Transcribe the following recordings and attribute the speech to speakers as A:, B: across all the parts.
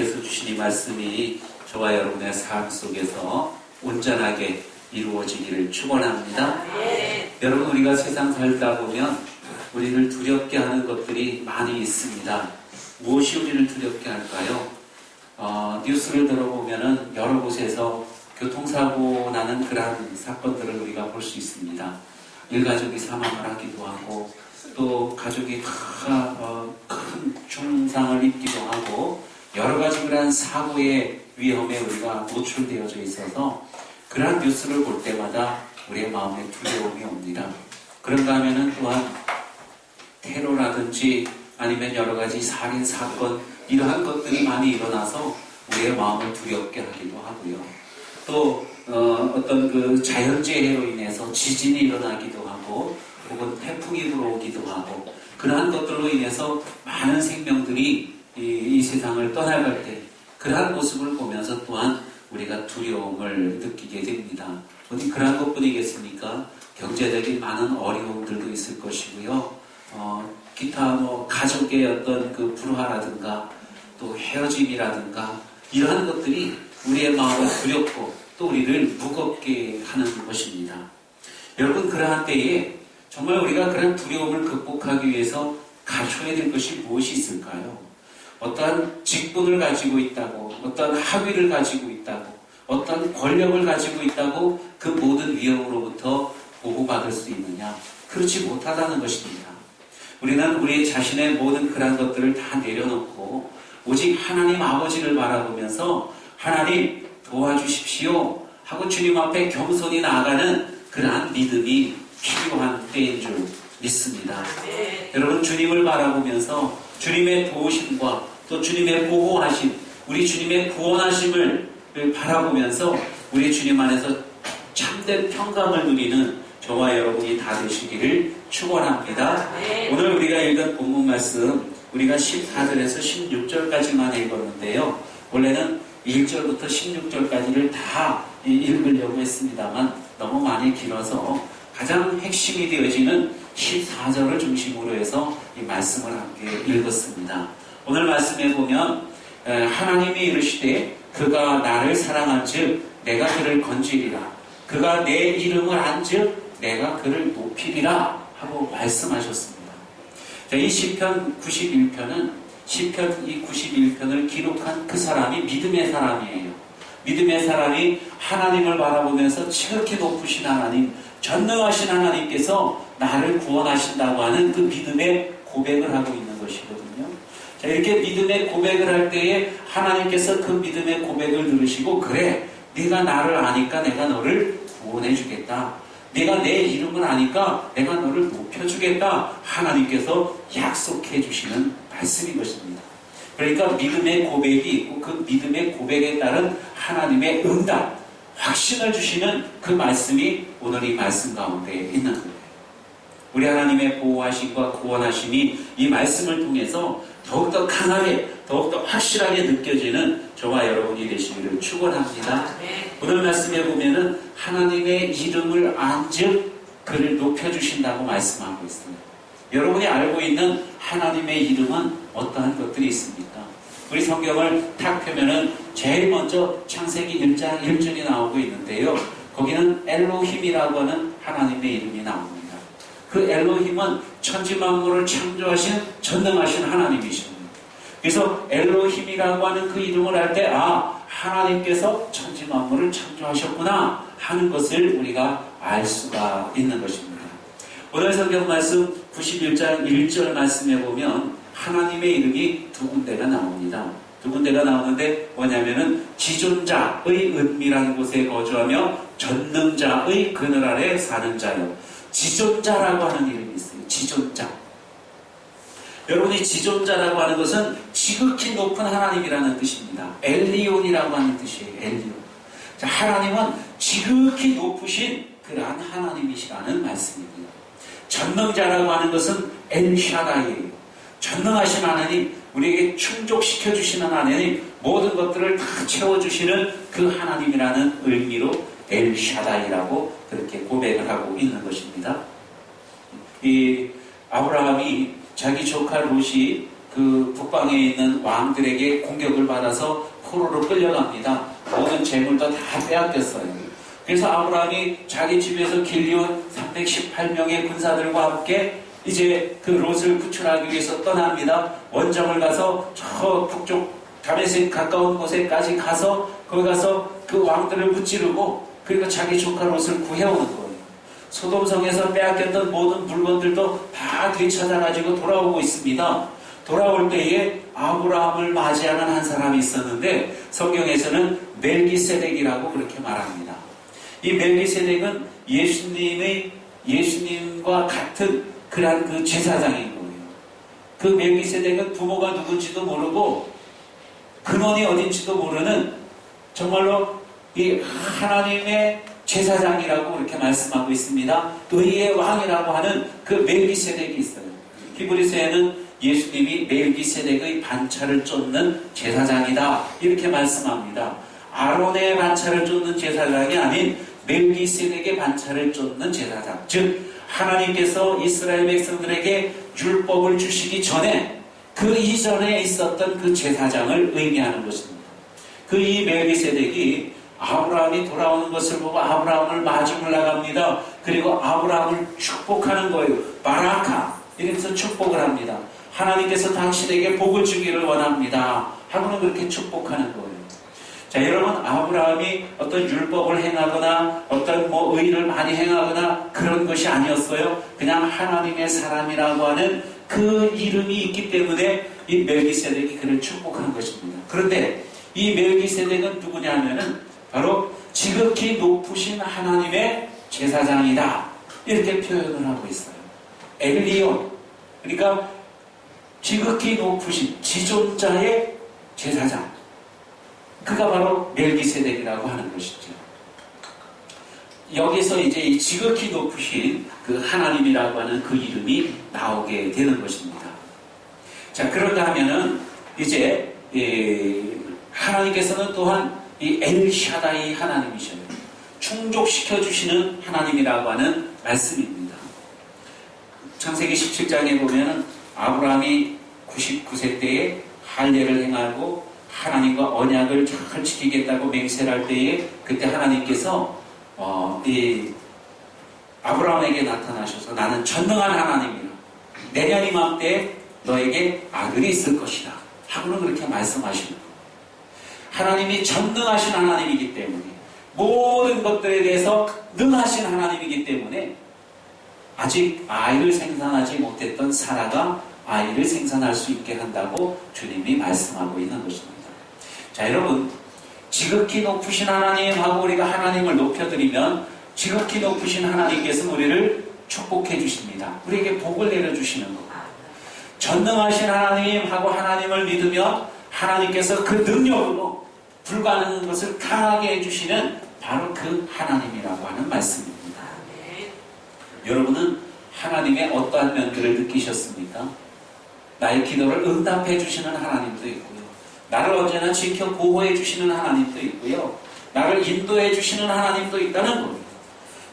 A: 하나님께서 주신 이 말씀이 저와 여러분의 삶 속에서 온전하게 이루어지기를 축원합니다. 여러분, 우리가 세상 살다 보면 우리를 두렵게 하는 것들이 많이 있습니다. 무엇이 우리를 두렵게 할까요? 뉴스를 들어보면은 여러 곳에서 교통사고 나는 그러한 사건들을 우리가 볼 수 있습니다. 일가족이 사망을 하기도 하고 또 가족이 다 큰 중상을 입기도 하고 여러 가지 그러한 사고의 위험에 우리가 노출되어져 있어서 그러한 뉴스를 볼 때마다 우리의 마음에 두려움이 옵니다. 그런가 하면은 또한 테러라든지 아니면 여러 가지 살인 사건 이러한 것들이 많이 일어나서 우리의 마음을 두렵게 하기도 하고요. 또 어떤 그 자연재해로 인해서 지진이 일어나기도 하고 혹은 태풍이 불어오기도 하고 그러한 것들로 인해서 많은 생명들이 이 세상을 떠나갈 때 그러한 모습을 보면서 또한 우리가 두려움을 느끼게 됩니다. 어디 그러한 것뿐이겠습니까? 경제적인 많은 어려움들도 있을 것이고요. 기타 가족의 어떤 그 불화라든가 또 헤어짐이라든가 이러한 것들이 우리의 마음을 두렵고 또 우리를 무겁게 하는 것입니다. 여러분, 그러한 때에 정말 우리가 그런 두려움을 극복하기 위해서 갖춰야 될 것이 무엇이 있을까요? 어떠한 직분을 가지고 있다고, 어떠한 학위를 가지고 있다고, 어떠한 권력을 가지고 있다고 그 모든 위험으로부터 보호받을 수 있느냐? 그렇지 못하다는 것입니다. 우리는 우리 자신의 모든 그런 것들을 다 내려놓고 오직 하나님 아버지를 바라보면서 하나님 도와주십시오 하고 주님 앞에 겸손히 나아가는 그러한 믿음이 필요한 때인 줄 믿습니다. 여러분, 주님을 바라보면서 주님의 도우심과 또 주님의 보호하심, 우리 주님의 구원하심을 바라보면서 우리 주님 안에서 참된 평강을 누리는 저와 여러분이 다 되시기를 축원합니다. 오늘 우리가 읽은 본문 말씀 우리가 14절에서 16절까지만 읽었는데요. 원래는 1절부터 16절까지를 다 읽으려고 했습니다만 너무 많이 길어서 가장 핵심이 되어지는 14절을 중심으로 해서 이 말씀을 함께 읽었습니다. 오늘 말씀에 보면 하나님이 이르시되 그가 나를 사랑한즉 내가 그를 건지리라. 그가 내 이름을 안즉 내가 그를 높이리라 하고 말씀하셨습니다. 자, 이 시편 91편은 시편 이 91편을 기록한 그 사람이 믿음의 사람이에요. 믿음의 사람이 하나님을 바라보면서 지극히 높으신 하나님, 전능하신 하나님께서 나를 구원하신다고 하는 그 믿음의 고백을 하고 있는 것이거든요. 자, 이렇게 믿음의 고백을 할 때에 하나님께서 그 믿음의 고백을 들으시고 그래, 네가 나를 아니까 내가 너를 구원해 주겠다. 네가 내 이름을 아니까 내가 너를 높여주겠다. 하나님께서 약속해 주시는 말씀인 것입니다. 그러니까 믿음의 고백이 있고 그 믿음의 고백에 따른 하나님의 응답, 확신을 주시는 그 말씀이 오늘 이 말씀 가운데 있는 거예요. 우리 하나님의 보호하심과 구원하심이 이 말씀을 통해서 더욱더 강하게, 더욱더 확실하게 느껴지는 저와 여러분이 되시기를 축원합니다. 오늘 말씀에 보면은 하나님의 이름을 안즉 그를 높여주신다고 말씀하고 있습니다. 여러분이 알고 있는 하나님의 이름은 어떠한 것들이 있습니까? 우리 성경을 탁 펴면은 제일 먼저 창세기 1장 1절이 나오고 있는데요. 거기는 엘로힘이라고 하는 하나님의 이름이 나옵니다. 그 엘로힘은 천지만물을 창조하신 전능하신 하나님이십니다. 그래서 엘로힘이라고 하는 그 이름을 할 때 하나님께서 천지만물을 창조하셨구나 하는 것을 우리가 알 수가 있는 것입니다. 오늘 성경 말씀 91장 1절 말씀에 보면 하나님의 이름이 두 군데가 나옵니다. 두 군데가 나오는데 뭐냐면은 지존자의 은밀한 곳에 거주하며 전능자의 그늘 아래 사는 자요. 지존자라고 하는 이름이 있어요. 지존자. 여러분이 지존자라고 하는 것은 지극히 높은 하나님이라는 뜻입니다. 엘리온이라고 하는 뜻이에요. 엘리온. 자, 하나님은 지극히 높으신 그러한 하나님이시라는 말씀입니다. 전능자라고 하는 것은 엘샤다이예요. 전능하신 하나님, 우리에게 충족시켜 주시는 하나님, 모든 것들을 다 채워주시는 그 하나님이라는 의미로 엘샤다이라고 그렇게 고백을 하고 있는 것입니다. 이 아브라함이 자기 조카 롯이 그 북방에 있는 왕들에게 공격을 받아서 포로로 끌려갑니다. 모든 재물도 다 빼앗겼어요. 그래서 아브라함이 자기 집에서 길리온 318명의 군사들과 함께 이제 그 롯을 구출하기 위해서 떠납니다. 원정을 가서 저 북쪽 다메섹 가까운 곳에까지 가서 거기 가서 그 왕들을 무찌르고 그리고 자기 조카 롯을 구해오는 거예요. 소돔성에서 빼앗겼던 모든 물건들도 다 되찾아가지고 돌아오고 있습니다. 돌아올 때에 아브라함을 맞이하는 한 사람이 있었는데 성경에서는 멜기세덱이라고 그렇게 말합니다. 이 멜기세덱은 예수님과 같은 그러한 그 제사장인 거예요. 그 멜기세덱은 부모가 누군지도 모르고 근원이 어딘지도 모르는 정말로 이 하나님의 제사장이라고 그렇게 말씀하고 있습니다. 의의 왕이라고 하는 그 멜기세덱이 있어요. 히브리서에는 예수님이 멜기세덱의 반차를 쫓는 제사장이다 이렇게 말씀합니다. 아론의 반차를 쫓는 제사장이 아닌 멜기세덱의 반차를 쫓는 제사장, 즉 하나님께서 이스라엘 백성들에게 율법을 주시기 전에 그 이전에 있었던 그 제사장을 의미하는 것입니다. 그 이 멜기세덱이 아브라함이 돌아오는 것을 보고 아브라함을 맞이하러 나갑니다. 그리고 아브라함을 축복하는 거예요. 바라카 이래서 축복을 합니다. 하나님께서 당신에게 복을 주기를 원합니다 하고는 그렇게 축복하는 거예요. 자, 여러분, 아브라함이 어떤 율법을 행하거나 어떤 의를 많이 행하거나 그런 것이 아니었어요. 그냥 하나님의 사람이라고 하는 그 이름이 있기 때문에 이 멜기세덱이 그를 축복한 것입니다. 그런데 이 멜기세덱은 누구냐면은 바로 지극히 높으신 하나님의 제사장이다 이렇게 표현을 하고 있어요. 엘리온, 그러니까 지극히 높으신 지존자의 제사장, 그가 바로 멜기세덱이라고 하는 것이죠. 여기서 이제 이 지극히 높으신 그 하나님이라고 하는 그 이름이 나오게 되는 것입니다. 자, 그런가 하면은 이제 하나님께서는 또한 이 엘샤다이 하나님이셔요. 충족시켜 주시는 하나님이라고 하는 말씀입니다. 창세기 17장에 보면은 아브라함이 99세 때에 할례를 행하고 하나님과 언약을 잘 지키겠다고 맹세를 할 때에 그때 하나님께서 이 아브라함에게 나타나셔서 나는 전능한 하나님이라 내년 이맘때 너에게 아들이 있을 것이다 하고는 그렇게 말씀하시는 거예요. 하나님이 전능하신 하나님이기 때문에 모든 것들에 대해서 능하신 하나님이기 때문에 아직 아이를 생산하지 못했던 사라가 아이를 생산할 수 있게 한다고 주님이 말씀하고 있는 것입니다. 자, 여러분, 지극히 높으신 하나님하고 우리가 하나님을 높여드리면 지극히 높으신 하나님께서 우리를 축복해 주십니다. 우리에게 복을 내려주시는 것. 전능하신 하나님하고 하나님을 믿으면 하나님께서 그 능력으로 불가능한 것을 강하게 해주시는 바로 그 하나님이라고 하는 말씀입니다. 여러분은 하나님의 어떠한 면들을 느끼셨습니까? 나의 기도를 응답해 주시는 하나님도 있고요. 나를 언제나 지켜 보호해 주시는 하나님도 있고요. 나를 인도해 주시는 하나님도 있다는 겁니다.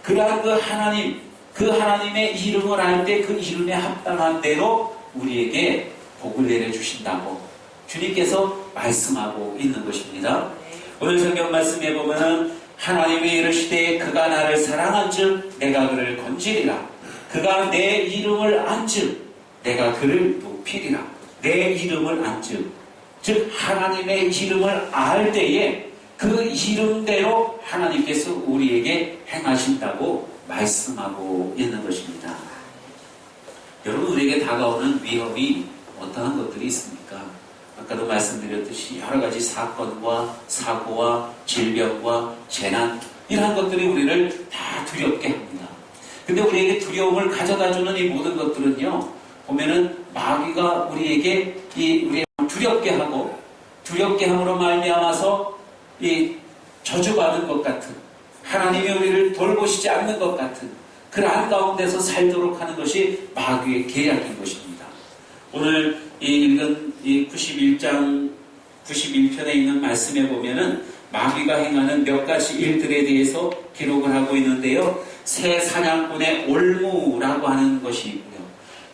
A: 그러한 그 하나님, 그 하나님의 이름을 알 때 그 이름에 합당한 대로 우리에게 복을 내려주신다고 주님께서 말씀하고 있는 것입니다. 오늘 성경 말씀에 보면은 하나님이 이르시되 그가 나를 사랑한즉 내가 그를 건지리라. 그가 내 이름을 안즉 내가 그를 높이리라. 내 이름을 안즉, 즉 하나님의 이름을 알 때에 그 이름대로 하나님께서 우리에게 행하신다고 말씀하고 있는 것입니다. 여러분, 우리에게 다가오는 위험이 어떠한 것들이 있습니까? 아까도 말씀드렸듯이 여러 가지 사건과 사고와 질병과 재난, 이러한 것들이 우리를 다 두렵게 합니다. 근데 우리에게 두려움을 가져다주는 이 모든 것들은요, 보면은 마귀가 우리에게 우리 두렵게 하고 두렵게 함으로 말미암아서 이 저주받은 것 같은, 하나님이 우리를 돌보시지 않는 것 같은 그러한 가운데서 살도록 하는 것이 마귀의 계략인 것입니다. 오늘 읽은 91장 91편에 있는 말씀에 보면은 마귀가 행하는 몇 가지 일들에 대해서 기록을 하고 있는데요. 새 사냥꾼의 올무라고 하는 것이 있고요.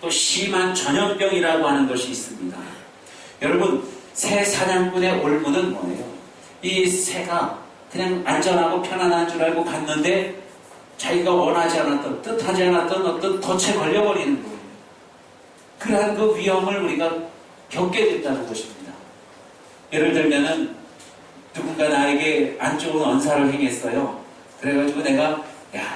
A: 또 심한 전염병이라고 하는 것이 있습니다. 여러분, 새 사냥꾼의 올무는 뭐예요? 이 새가 그냥 안전하고 편안한 줄 알고 갔는데 자기가 원하지 않았던, 뜻하지 않았던 어떤 덫에 걸려버리는 거예요. 그러한 그 위험을 우리가 겪게 된다는 것입니다. 예를 들면은 누군가 나에게 안 좋은 언사를 행했어요. 그래가지고 내가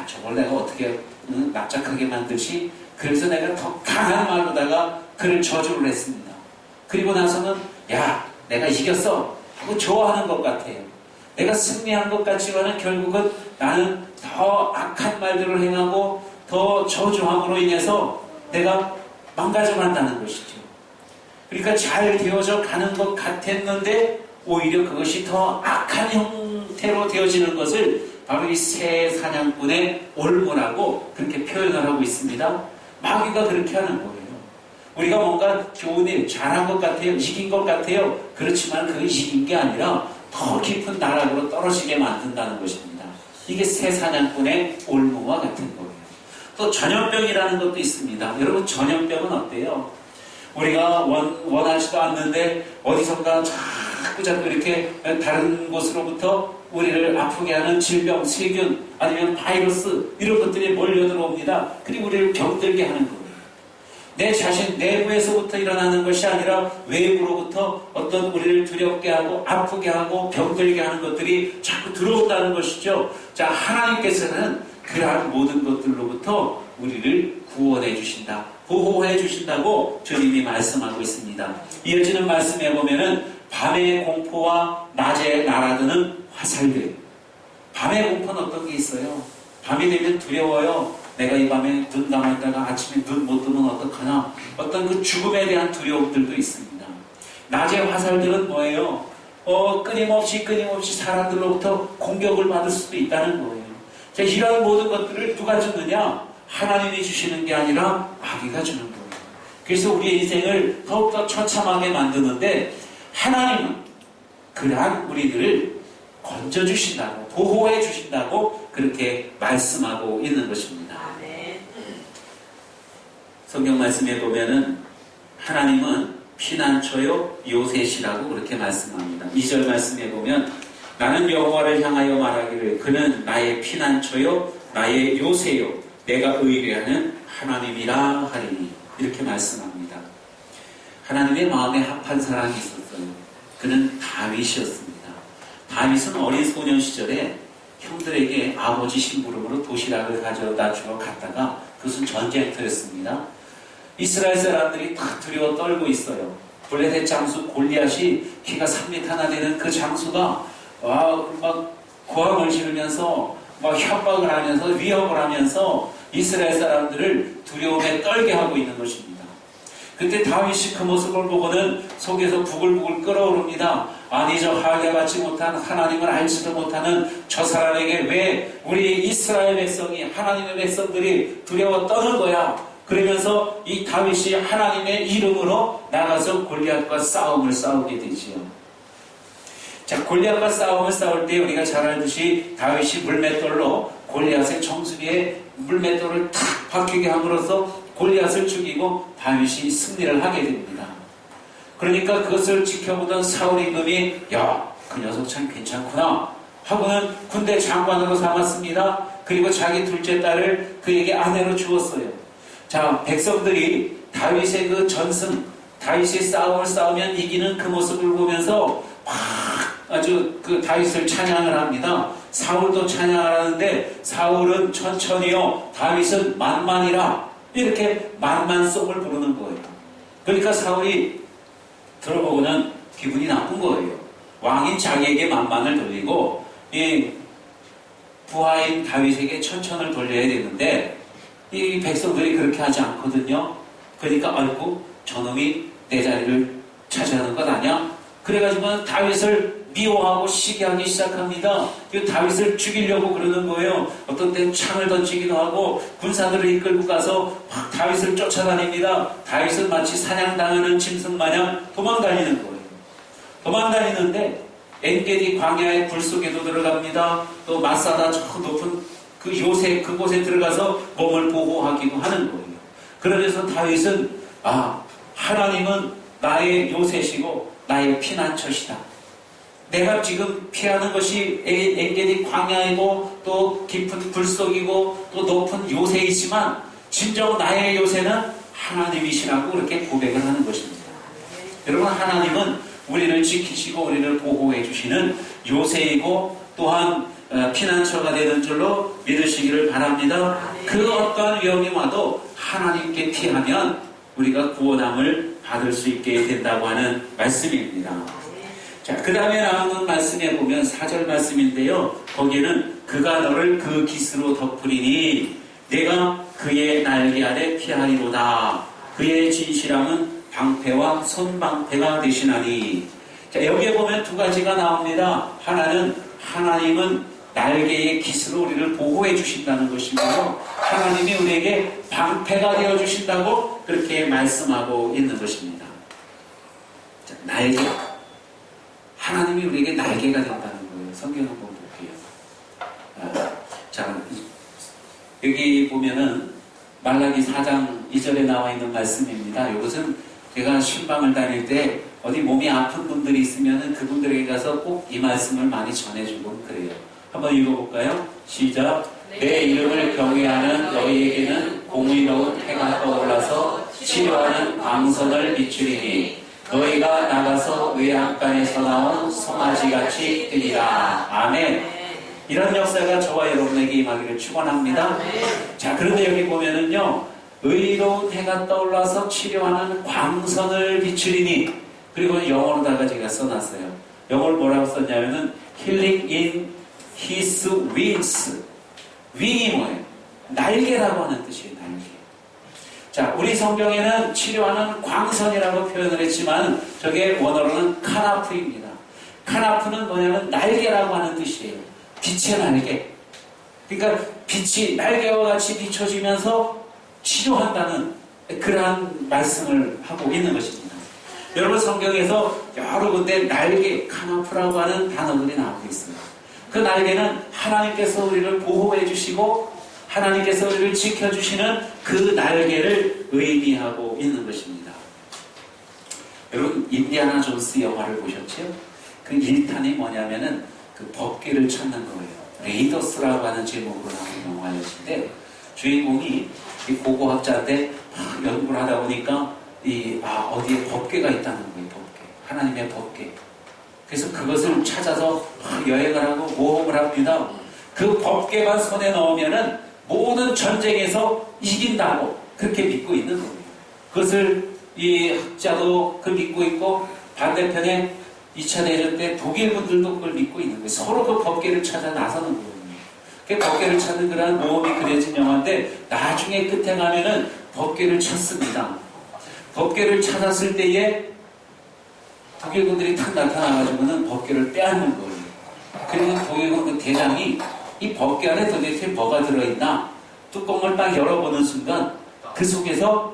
A: 저걸 내가 어떻게 납작하게 만들지? 그래서 내가 더 강한 말로다가 그를 저주를 했습니다. 그리고 나서는 내가 이겼어 하고 좋아하는 것 같아요. 내가 승리한 것 같지만은 결국은 나는 더 악한 말들을 행하고 더 저주함으로 인해서 내가 망가져간다는 것이죠. 그러니까 잘 되어져 가는 것 같았는데 오히려 그것이 더 악한 형태로 되어지는 것을 바로 이 새 사냥꾼의 올무라고 그렇게 표현을 하고 있습니다. 마귀가 그렇게 하는 거예요. 우리가 뭔가 좋은 일, 잘한 것 같아요. 이긴 것 같아요. 그렇지만 그게 이긴 게 아니라 더 깊은 나락으로 떨어지게 만든다는 것입니다. 이게 새 사냥꾼의 올무와 같은 거예요. 또 전염병이라는 것도 있습니다. 여러분, 전염병은 어때요? 우리가 원하지도 않는데 어디선가 자꾸 이렇게 다른 곳으로부터 우리를 아프게 하는 질병, 세균, 아니면 바이러스 이런 것들이 몰려들어옵니다. 그리고 우리를 병들게 하는 거예요. 내 자신 내부에서부터 일어나는 것이 아니라 외부로부터 어떤 우리를 두렵게 하고 아프게 하고 병들게 하는 것들이 자꾸 들어온다는 것이죠. 자, 하나님께서는 그러한 모든 것들로부터 우리를 구원해 주신다, 보호해 주신다고 주님이 말씀하고 있습니다. 이어지는 말씀에 보면은 밤의 공포와 낮에 날아드는 화살들. 밤의 공포는 어떤 게 있어요? 밤이 되면 두려워요. 내가 이 밤에 눈 감았다가 아침에 눈 못 뜨면 어떡하나? 어떤 그 죽음에 대한 두려움들도 있습니다. 낮의 화살들은 뭐예요? 끊임없이 사람들로부터 공격을 받을 수도 있다는 거예요. 자, 이런 모든 것들을 누가 주느냐? 하나님이 주시는 게 아니라 마귀가 주는 거예요. 그래서 우리의 인생을 더욱더 처참하게 만드는데 하나님은 그러한 우리들을 건져주신다고, 보호해 주신다고 그렇게 말씀하고 있는 것입니다. 성경 말씀에 보면은 하나님은 피난처요 요새시라고 그렇게 말씀합니다. 2절 말씀에 보면 나는 여호와를 향하여 말하기를 그는 나의 피난처요 나의 요새요 내가 의뢰하는 하나님이라 하리니 이렇게 말씀합니다. 하나님의 마음에 합한 사람이 있었어요. 그는 다윗이었습니다. 다윗은 어린 소년 시절에 형들에게 아버지 심부름으로 도시락을 가져다 주러 갔다가 그것은 전쟁터였습니다. 이스라엘 사람들이 다 두려워 떨고 있어요. 블레셋 장수 골리앗이 키가 3m나 되는 그 장수가 막 고함을 지르면서 막 협박을 하면서 위협을 하면서 이스라엘 사람들을 두려움에 떨게 하고 있는 것입니다. 그때 다윗이 그 모습을 보고는 속에서 부글부글 끓어오릅니다. 아니 저 하게받지 못한 하나님을 알지도 못하는 저 사람에게 왜 우리 이스라엘 백성이 하나님의 백성들이 두려워 떠는 거야. 그러면서 이 다윗이 하나님의 이름으로 나가서 골리앗과 싸움을 싸우게 되지요. 자, 골리앗과 싸움을 싸울 때 우리가 잘 알듯이 다윗이 물맷돌로 골리앗의 정수리에 물맷돌을 탁 박히게 함으로써 골리앗을 죽이고 다윗이 승리를 하게 됩니다. 그러니까 그것을 지켜보던 사울 임금이 그 녀석 참 괜찮구나 하고는 군대 장관으로 삼았습니다. 그리고 자기 둘째 딸을 그에게 아내로 주었어요. 자, 백성들이 다윗의 그 전승, 다윗의 싸움을 싸우면 이기는 그 모습을 보면서 아주 그 다윗을 찬양을 합니다. 사울도 찬양을 하는데 사울은 천천히요, 다윗은 만만이라 이렇게 만만송을 부르는 거예요. 그러니까 사울이 들어보고는 기분이 나쁜 거예요. 왕인 자기에게 만만을 돌리고 이 부하인 다윗에게 천천을 돌려야 되는데 이 백성들이 그렇게 하지 않거든요. 그러니까 아이고 저놈이 내 자리를 차지하는 것 아니야? 그래가지고 다윗을 미워하고 시기하기 시작합니다. 이 다윗을 죽이려고 그러는 거예요. 어떤 때는 창을 던지기도 하고 군사들을 이끌고 가서 막 다윗을 쫓아다닙니다. 다윗은 마치 사냥당하는 짐승 마냥 도망다니는 거예요. 도망다니는데 엔게디 광야의 불 속에도 들어갑니다. 또 마사다 저 높은 그 요새 그곳에 들어가서 몸을 보호하기도 하는 거예요. 그러면서 다윗은 하나님은 나의 요새시고 나의 피난처시다. 내가 지금 피하는 것이 엔게디 광야이고 또 깊은 불속이고 또 높은 요새이지만 진정 나의 요새는 하나님이시라고 그렇게 고백을 하는 것입니다. 여러분, 하나님은 우리를 지키시고 우리를 보호해 주시는 요새이고 또한 피난처가 되는 줄로 믿으시기를 바랍니다. 그 어떠한 위험이 와도 하나님께 피하면 우리가 구원함을 받을 수 있게 된다고 하는 말씀입니다. 자, 그 다음에 나오는 말씀에 보면 4절 말씀인데요. 거기에는 그가 너를 그 깃으로 덮으리니 내가 그의 날개 아래 피하리로다. 그의 진실함은 방패와 손방패가 되시나니. 자, 여기에 보면 두 가지가 나옵니다. 하나는 하나님은 날개의 깃으로 우리를 보호해 주신다는 것이며 하나님이 우리에게 방패가 되어 주신다고 그렇게 말씀하고 있는 것입니다. 자, 날개. 하나님이 우리에게 날개가 된다는 거예요. 성경 한번 볼게요. 자, 여기 보면은 말라기 4장 2절에 나와 있는 말씀입니다. 이것은 제가 신방을 다닐 때 어디 몸이 아픈 분들이 있으면은 그분들에게 가서 꼭 이 말씀을 많이 전해주고 그래요. 한번 읽어볼까요? 시작. 내 이름을 경외하는 너희에게는 공의로운 해가 떠올라서 치료하는 광선을 비추리니 너희가 나가서 외양간에서 나온 송아지같이 되리라. 아멘. 이런 역사가 저와 여러분에게 임하기를 축원합니다. 자, 그런데 여기 보면은요, 의로운 해가 떠올라서 치료하는 광선을 비추리니, 그리고 영어로다가 제가 써놨어요. 영어로 뭐라고 썼냐면은 Healing in His Wings. 윙이 뭐예요? 날개라고 하는 뜻이에요. 날개. 자, 우리 성경에는 치료하는 광선이라고 표현을 했지만 저게 원어로는 카나프입니다. 카나프는 뭐냐면 날개라고 하는 뜻이에요. 빛의 날개. 그러니까 빛이 날개와 같이 비춰지면서 치료한다는 그러한 말씀을 하고 있는 것입니다. 여러분, 성경에서 여러 군데 날개, 카나프라고 하는 단어들이 나오고 있습니다. 그 날개는 하나님께서 우리를 보호해 주시고 하나님께서 우리를 지켜주시는 그 날개를 의미하고 있는 것입니다. 여러분, 인디아나 존스 영화를 보셨죠? 그 1탄이 뭐냐면은 그 법궤를 찾는 거예요. 레이더스라고 하는 제목으로 나온 영화였는데 주인공이 이 고고학자인데 연구를 하다 보니까 어디에 법궤가 있다는 거예요. 법궤. 하나님의 법궤. 그래서 그것을 찾아서 여행을 하고 모험을 합니다. 그 법궤만 손에 넣으면은 모든 전쟁에서 이긴다고 그렇게 믿고 있는 거예요. 그것을 이 학자도 그 믿고 있고 반대편에 2차 대전 때 독일 분들도 그걸 믿고 있는 거예요. 서로 그 법궤를 찾아 나서는 거예요. 그 법궤를 찾는 그런 모험이 그려진 영화인데 나중에 끝에 가면은 법궤를 찾습니다. 법궤를 찾았을 때에 독일 군들이 탁 나타나가지고는 법궤를 빼앗는 거예요. 그리고 독일군 그 대장이 이 법궤 안에 도대체 뭐가 들어있나 뚜껑을 딱 열어보는 순간 그 속에서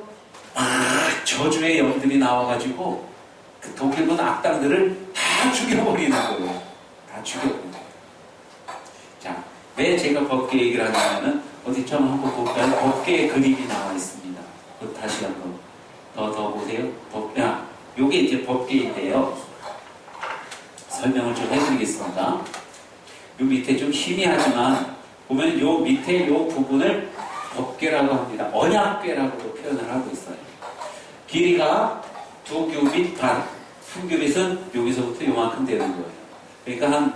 A: 저주의 영들이 나와가지고 그 독일군 악당들을 다 죽여버리는 거예요. 다 죽여버리는 거예요. 자, 왜 제가 법궤 얘기를 하냐면은 어디 좀 한번 볼까요? 법궤의 그림이 나와 있습니다. 다시 한번 더 보세요. 요게 이제 법궤인데요. 설명을 좀 해드리겠습니다. 요 밑에 좀 희미하지만 보면 요 밑에 요 부분을 법궤라고 합니다. 언약궤라고도 표현을 하고 있어요. 길이가 2규빗 반, 1규빗은 여기서부터 요만큼 되는 거예요. 그러니까 한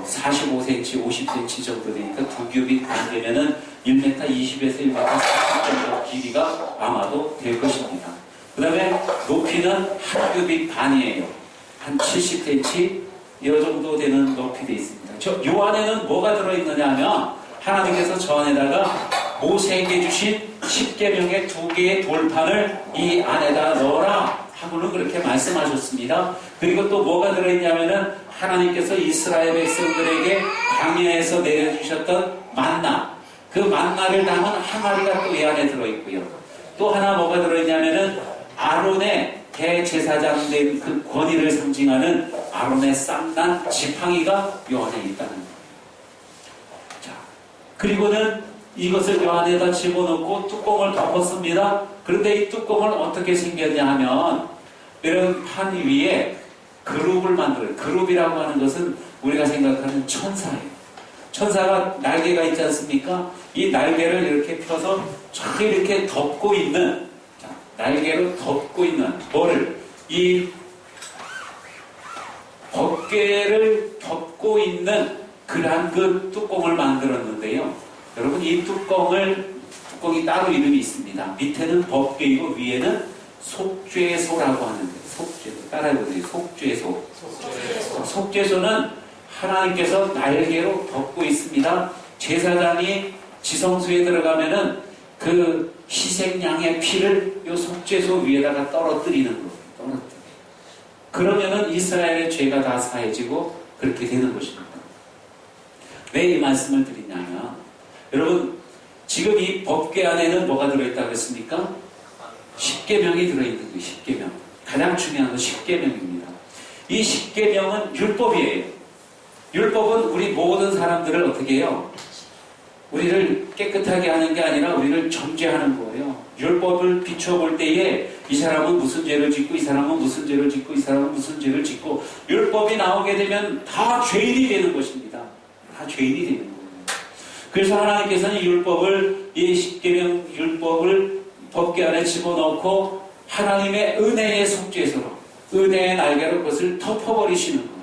A: 45cm, 50cm 정도 되니까 2규빗 반 되면은 1m 20에서 1m 40 정도 길이가 아마도 될 것입니다. 그 다음에 높이는 1규빗 반이에요. 한 70cm 이 정도 되는 높이 되어 있습니다. 요 안에는 뭐가 들어있느냐 하면 하나님께서 저 안에다가 모세에게 주신 10계명의 2개의 돌판을 이 안에다 넣어라 하고는 그렇게 말씀하셨습니다. 그리고 또 뭐가 들어있냐면은 하나님께서 이스라엘 백성들에게 광야에서 내려주셨던 만나, 그 만나를 담은 항아리가 또 이 안에 들어있고요. 또 하나 뭐가 들어있냐면은 아론의 대제사장 된 그 권위를 상징하는 아론의 쌍난 지팡이가 요 안에 있다는 거예요. 자, 그리고는 이것을 요 안에다 집어넣고 뚜껑을 덮었습니다. 그런데 이 뚜껑을 어떻게 생겼냐 하면 이런 판 위에 그룹을 만들어요. 그룹이라고 하는 것은 우리가 생각하는 천사예요. 천사가 날개가 있지 않습니까? 이 날개를 이렇게 펴서 쫙 이렇게 덮고 있는, 자, 날개로 덮고 있는 뭐를? 이 법궤를 덮고 있는 그러한 그 뚜껑을 만들었는데요. 여러분, 이 뚜껑이 따로 이름이 있습니다. 밑에는 법궤이고 위에는 속죄소라고 하는데, 속죄소. 따라해보세요. 속죄소. 속죄소는 하나님께서 날개로 덮고 있습니다. 제사장이 지성소에 들어가면은 그 희생양의 피를 이 속죄소 위에다가 떨어뜨리는 거예요. 그러면은 이스라엘의 죄가 다 사해지고 그렇게 되는 것입니다. 왜 이 말씀을 드리냐면, 여러분, 지금 이 법궤 안에는 뭐가 들어있다고 했습니까? 십계명이 들어있는 거예요. 십계명. 가장 중요한 건 십계명입니다. 이 십계명은 율법이에요. 율법은 우리 모든 사람들을 어떻게 해요? 우리를 깨끗하게 하는 게 아니라 우리를 정죄하는 거예요. 율법을 비춰볼 때에 이 사람은 무슨 죄를 짓고 이 사람은 무슨 죄를 짓고 이 사람은 무슨 죄를 짓고, 율법이 나오게 되면 다 죄인이 되는 것입니다. 다 죄인이 되는 거예요. 그래서 하나님께서는 이 십계명 율법을 법궤 안에 집어넣고 하나님의 은혜의 속죄소로, 은혜의 날개로 그것을 덮어버리시는 거예요.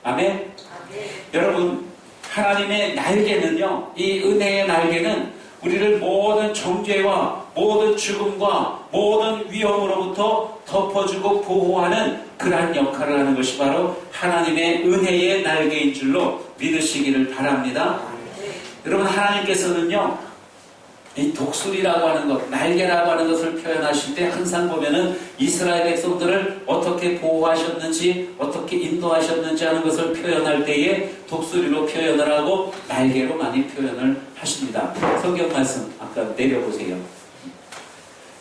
A: 아멘? 여러분, 하나님의 날개는요, 이 은혜의 날개는 우리를 모든 정죄와 모든 죽음과 모든 위험으로부터 덮어주고 보호하는 그러한 역할을 하는 것이 바로 하나님의 은혜의 날개인 줄로 믿으시기를 바랍니다. 여러분, 하나님께서는요, 이 독수리라고 하는 것, 날개라고 하는 것을 표현하실 때 항상 보면은 이스라엘 백성들을 어떻게 보호하셨는지, 어떻게 인도하셨는지 하는 것을 표현할 때에 독수리로 표현을 하고 날개로 많이 표현을 하십니다. 성경 말씀 아까 내려보세요.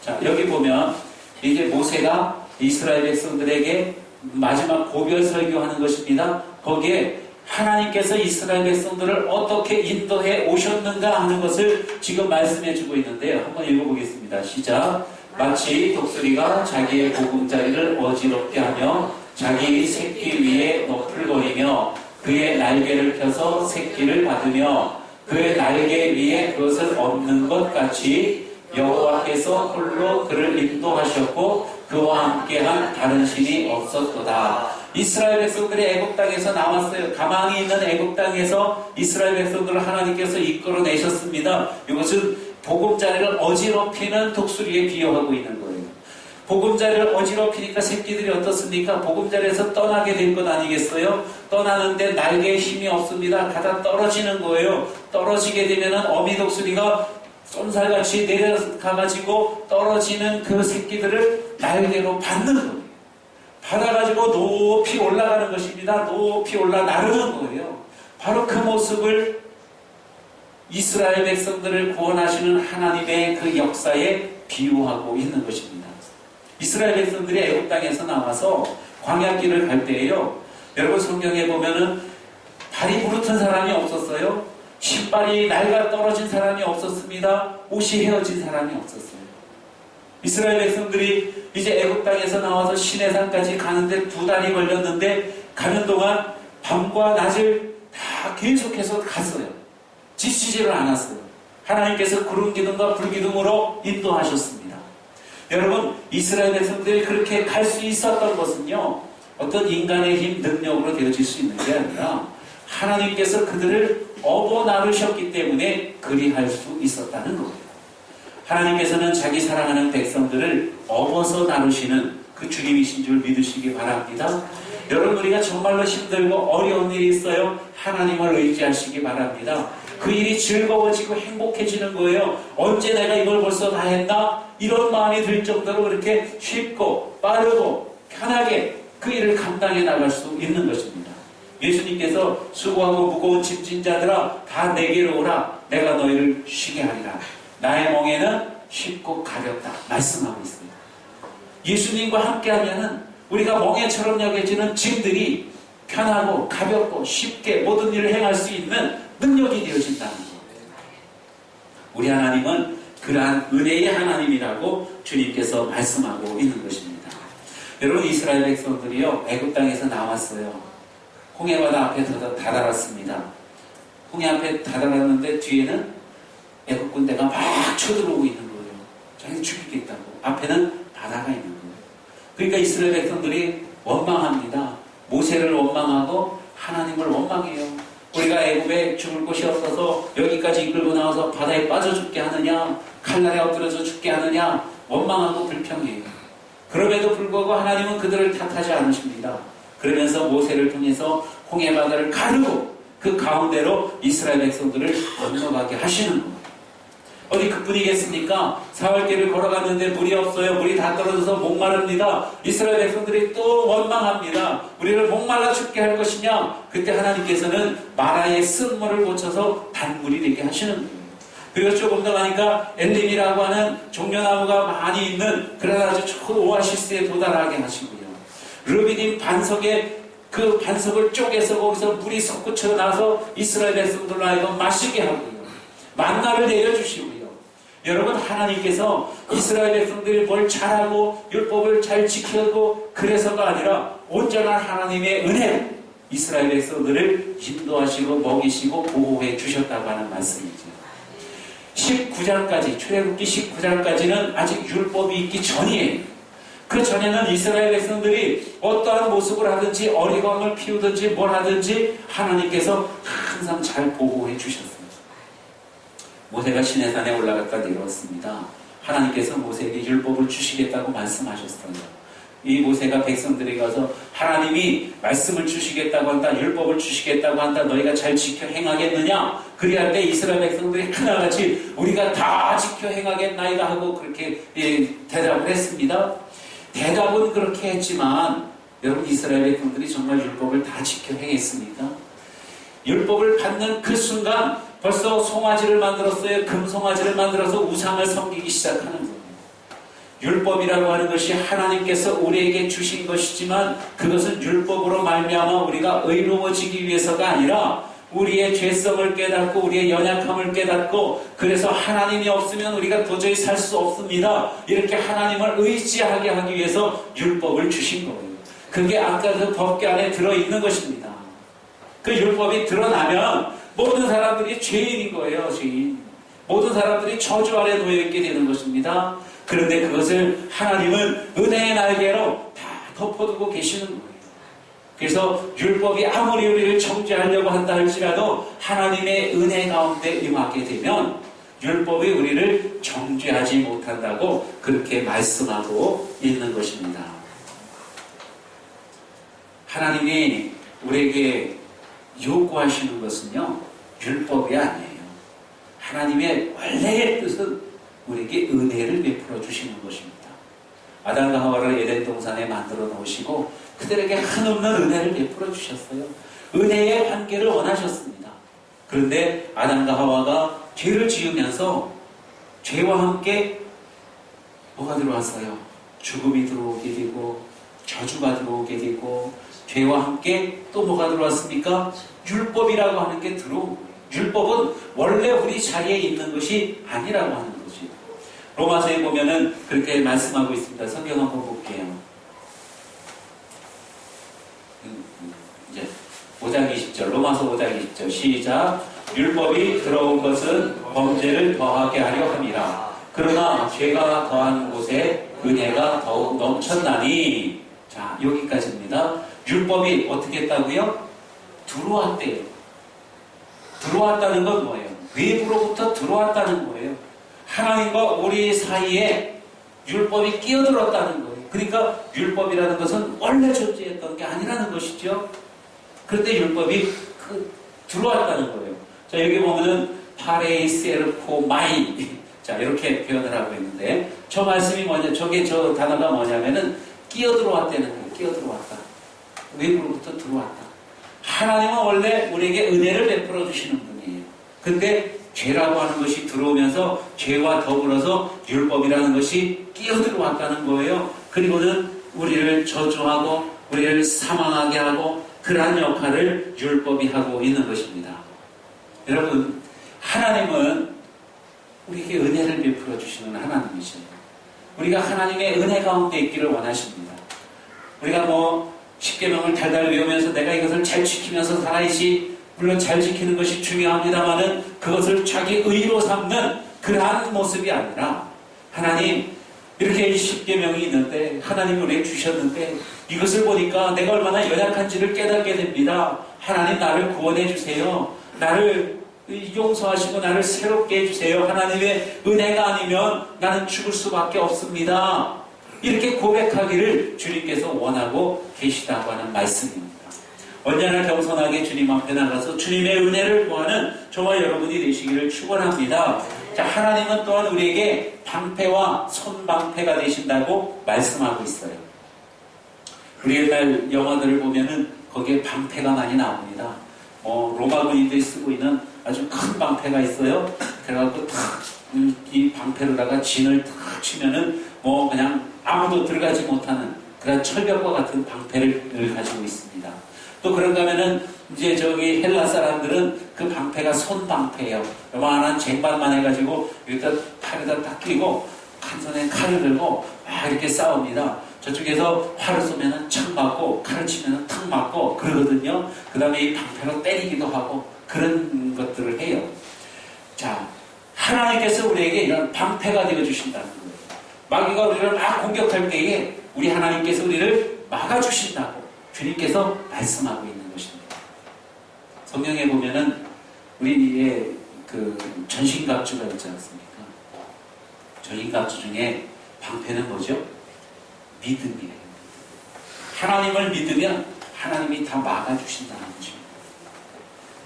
A: 자, 여기 보면 이제 모세가 이스라엘 백성들에게 마지막 고별 설교하는 것입니다. 거기에 하나님께서 이스라엘 백성들을 어떻게 인도해 오셨는가 하는 것을 지금 말씀해 주고 있는데요. 한번 읽어보겠습니다. 시작. 마치 독수리가 자기의 보금자리를 어지럽게 하며 자기 새끼 위에 너풀거리며 그의 날개를 펴서 새끼를 받으며 그의 날개 위에 그것을 얹는 것 같이 여호와께서 홀로 그를 인도하셨고 그와 함께한 다른 신이 없었도다. 이스라엘 백성들이 애굽 땅에서 나왔어요. 가망이 있는 애굽 땅에서 이스라엘 백성들을 하나님께서 이끌어내셨습니다. 이것은 보금자리를 어지럽히는 독수리에 비유하고 있는 거예요. 보금자리를 어지럽히니까 새끼들이 어떻습니까? 보금자리에서 떠나게 된 것 아니겠어요? 떠나는데 날개에 힘이 없습니다. 가다 떨어지는 거예요. 떨어지게 되면은 어미 독수리가 쏜살같이 내려가가지고 떨어지는 그 새끼들을 날개로 받는 거예요. 받아가지고 높이 올라가는 것입니다. 높이 올라 나르는 거예요. 바로 그 모습을 이스라엘 백성들을 구원하시는 하나님의 그 역사에 비유하고 있는 것입니다. 이스라엘 백성들이 애굽 땅에서 나와서 광야길을 갈 때에요. 여러분, 성경에 보면은 발이 부르튼 사람이 없었어요. 신발이 낡아 떨어진 사람이 없었습니다. 옷이 헤어진 사람이 없었어요. 이스라엘 백성들이 이제 애굽 땅에서 나와서 시내산까지 가는데 2달이 걸렸는데, 가는 동안 밤과 낮을 다 계속해서 갔어요. 지치지를 않았어요. 하나님께서 구름 기둥과 불 기둥으로 인도하셨습니다. 여러분, 이스라엘 백성들이 그렇게 갈 수 있었던 것은요, 어떤 인간의 힘, 능력으로 되어질 수 있는 게 아니라 하나님께서 그들을 업어 나르셨기 때문에 그리할 수 있었다는 거예요. 하나님께서는 자기 사랑하는 백성들을 업어서 나누시는 그 주님이신 줄 믿으시기 바랍니다. 여러분, 우리가 정말로 힘들고 어려운 일이 있어요. 하나님을 의지하시기 바랍니다. 그 일이 즐거워지고 행복해지는 거예요. 언제 내가 이걸 벌써 다 했나? 이런 마음이 들 정도로 그렇게 쉽고 빠르고 편하게 그 일을 감당해 나갈 수 있는 것입니다. 예수님께서 수고하고 무거운 짐진 자들아 다 내게로 오라. 내가 너희를 쉬게 하리라. 나의 멍에는 쉽고 가볍다 말씀하고 있습니다. 예수님과 함께하면은 우리가 멍에처럼 여겨지는 짐들이 편하고 가볍고 쉽게 모든 일을 행할 수 있는 능력이 되어진다는 거예요. 우리 하나님은 그러한 은혜의 하나님이라고 주님께서 말씀하고 있는 것입니다. 여러분, 이스라엘 백성들이요, 애굽 땅에서 나왔어요. 홍해바다 앞에 다다랐습니다. 홍해 앞에 다다랐는데 뒤에는 애굽 군대가 막 쳐들어오고 있는 거예요. 자기는 죽이겠다고. 앞에는 바다가 있는 거예요. 그러니까 이스라엘 백성들이 원망합니다. 모세를 원망하고 하나님을 원망해요. 우리가 애굽에 죽을 곳이 없어서 여기까지 이끌고 나와서 바다에 빠져 죽게 하느냐, 칼날에 엎드려져 죽게 하느냐, 원망하고 불평해요. 그럼에도 불구하고 하나님은 그들을 탓하지 않으십니다. 그러면서 모세를 통해서 홍해바다를 가르고 그 가운데로 이스라엘 백성들을 건너가게 하시는 거예요. 어디 그뿐이겠습니까? 사흘길을 걸어갔는데 물이 없어요. 물이 다 떨어져서 목마릅니다. 이스라엘 백성들이 또 원망합니다. 우리를 목말라 죽게 할 것이냐? 그때 하나님께서는 마라의 쓴물을 고쳐서 단물이 되게 하시는 거예요. 그리고 조금 더 가니까 엘림이라고 하는 종려나무가 많이 있는 그런 아주 좋은 오아시스에 도달하게 하시고요. 르비딤 반석에 그 반석을 쪼개서 거기서 물이 솟구쳐 나서 이스라엘 백성들로 하여금 마시게 하고요. 만나를 내려주시고요. 여러분, 하나님께서 이스라엘 백성들이 뭘 잘하고 율법을 잘 지키고 그래서가 아니라 온전한 하나님의 은혜로 이스라엘 백성들을 인도하시고 먹이시고 보호해 주셨다고 하는 말씀이죠. 19장까지, 출애굽기 19장까지는 아직 율법이 있기 전이에요. 그 전에는 이스라엘 백성들이 어떠한 모습을 하든지 어리광을 피우든지 뭘 하든지 하나님께서 항상 잘 보호해 주셨어요. 모세가 시내산에 올라갔다 내려왔습니다. 하나님께서 모세에게 율법을 주시겠다고 말씀하셨어요. 이 모세가 백성들에게 가서 하나님이 말씀을 주시겠다고 한다, 율법을 주시겠다고 한다, 너희가 잘 지켜 행하겠느냐? 그리할 때 이스라엘 백성들이 하나같이 우리가 다 지켜 행하겠나이다 하고 그렇게 대답을 했습니다. 대답은 그렇게 했지만 여러분, 이스라엘 백성들이 정말 율법을 다 지켜 행했습니까? 율법을 받는 그 순간 벌써 송아지를 만들었어요. 금송아지를 만들어서 우상을 섬기기 시작하는 거예요. 율법이라고 하는 것이 하나님께서 우리에게 주신 것이지만 그것은 율법으로 말미암아 우리가 의로워지기 위해서가 아니라 우리의 죄성을 깨닫고 우리의 연약함을 깨닫고 그래서 하나님이 없으면 우리가 도저히 살 수 없습니다. 이렇게 하나님을 의지하게 하기 위해서 율법을 주신 거예요. 그게 아까 그 법궤 안에 들어있는 것입니다. 그 율법이 드러나면 모든 사람들이 죄인인 거예요. 죄인. 모든 사람들이 저주 아래 놓여있게 되는 것입니다. 그런데 그것을 하나님은 은혜의 날개로 다 덮어두고 계시는 거예요. 그래서 율법이 아무리 우리를 정죄하려고 한다 할지라도 하나님의 은혜 가운데 임하게 되면 율법이 우리를 정죄하지 못한다고 그렇게 말씀하고 있는 것입니다. 하나님이 우리에게 요구하시는 것은요, 율법이 아니에요. 하나님의 원래의 뜻은 우리에게 은혜를 베풀어 주시는 것입니다. 아담과 하와를 에덴 동산에 만들어 놓으시고 그들에게 한없는 은혜를 베풀어 주셨어요. 은혜의 관계를 원하셨습니다. 그런데 아담과 하와가 죄를 지으면서 죄와 함께 뭐가 들어왔어요? 죽음이 들어오게 되고 저주가 들어오게 되고 죄와 함께 또 뭐가 들어왔습니까? 율법이라고 하는 게 들어온 거예요. 율법은 원래 우리 자리에 있는 것이 아니라고 하는 거지. 로마서에 보면은 그렇게 말씀하고 있습니다. 성경 한번 볼게요. 이제 5장 20절, 로마서 5장 20절 시작. 율법이 들어온 것은 범죄를 더하게 하려 함이라. 그러나 죄가 더한 곳에 은혜가 더욱 넘쳤나니. 자, 여기까지입니다. 율법이 어떻게 했다고요? 들어왔대요. 들어왔다는 건 뭐예요? 외부로부터 들어왔다는 거예요. 하나님과 우리 사이에 율법이 끼어들었다는 거예요. 그러니까 율법이라는 것은 원래 존재했던 게 아니라는 것이죠. 그런데 율법이 들어왔다는 거예요. 자, 여기 보면은 파레이세르코마이, 자, 이렇게 표현을 하고 있는데 저 말씀이 뭐냐, 저 단어가 뭐냐면은 끼어들어왔다는 거예요. 끼어들어왔다. 외부로부터 들어왔다. 하나님은 원래 우리에게 은혜를 베풀어 주시는 분이에요. 근데 죄라고 하는 것이 들어오면서 죄와 더불어서 율법이라는 것이 끼어들어왔다는 거예요. 그리고는 우리를 저주하고 우리를 사망하게 하고 그러한 역할을 율법이 하고 있는 것입니다. 여러분, 하나님은 우리에게 은혜를 베풀어 주시는 하나님이시죠. 우리가 하나님의 은혜 가운데 있기를 원하십니다. 우리가 뭐 십계명을 달달 외우면서 내가 이것을 잘 지키면서 살아야지, 물론 잘 지키는 것이 중요합니다만은 그것을 자기 의로 삼는 그러한 모습이 아니라, 하나님 이렇게 십계명이 있는데 하나님이 우리에게 주셨는데 이것을 보니까 내가 얼마나 연약한지를 깨닫게 됩니다. 하나님 나를 구원해 주세요. 나를 용서하시고 나를 새롭게 해주세요. 하나님의 은혜가 아니면 나는 죽을 수밖에 없습니다. 이렇게 고백하기를 주님께서 원하고 계시다고 하는 말씀입니다. 언제나 겸손하게 주님 앞에 나가서 주님의 은혜를 구하는 저와 여러분이 되시기를 축원합니다. 자, 하나님은 또한 우리에게 방패와 손방패가 되신다고 말씀하고 있어요. 우리 옛날 영화들을 보면은 거기에 방패가 많이 나옵니다. 로마 군인들이 쓰고 있는 아주 큰 방패가 있어요. 그래갖고 탁 이 방패로다가 진을 탁 치면은 뭐 그냥 아무도 들어가지 못하는 그런 철벽과 같은 방패를 가지고 있습니다. 또 그런가 하면은 이제 저기 헬라 사람들은 그 방패가 손방패예요. 요만한 쟁반만 해가지고 여기다 팔에다 딱 끼고 한 손에 칼을 들고 막 이렇게 싸웁니다. 저쪽에서 활을 쏘면은 척 맞고 칼을 치면은 탁 맞고 그러거든요. 그 다음에 이 방패로 때리기도 하고 그런 것들을 해요. 자, 하나님께서 우리에게 이런 방패가 되어주신다는 거예요. 마귀가 우리를 막 공격할 때에 우리 하나님께서 우리를 막아주신다고 주님께서 말씀하고 있는 것입니다. 성경에 보면은 우리의 그 전신갑주가 있지 않습니까? 전신갑주 중에 방패는 뭐죠? 믿음이에요. 하나님을 믿으면 하나님이 다 막아주신다는 거죠.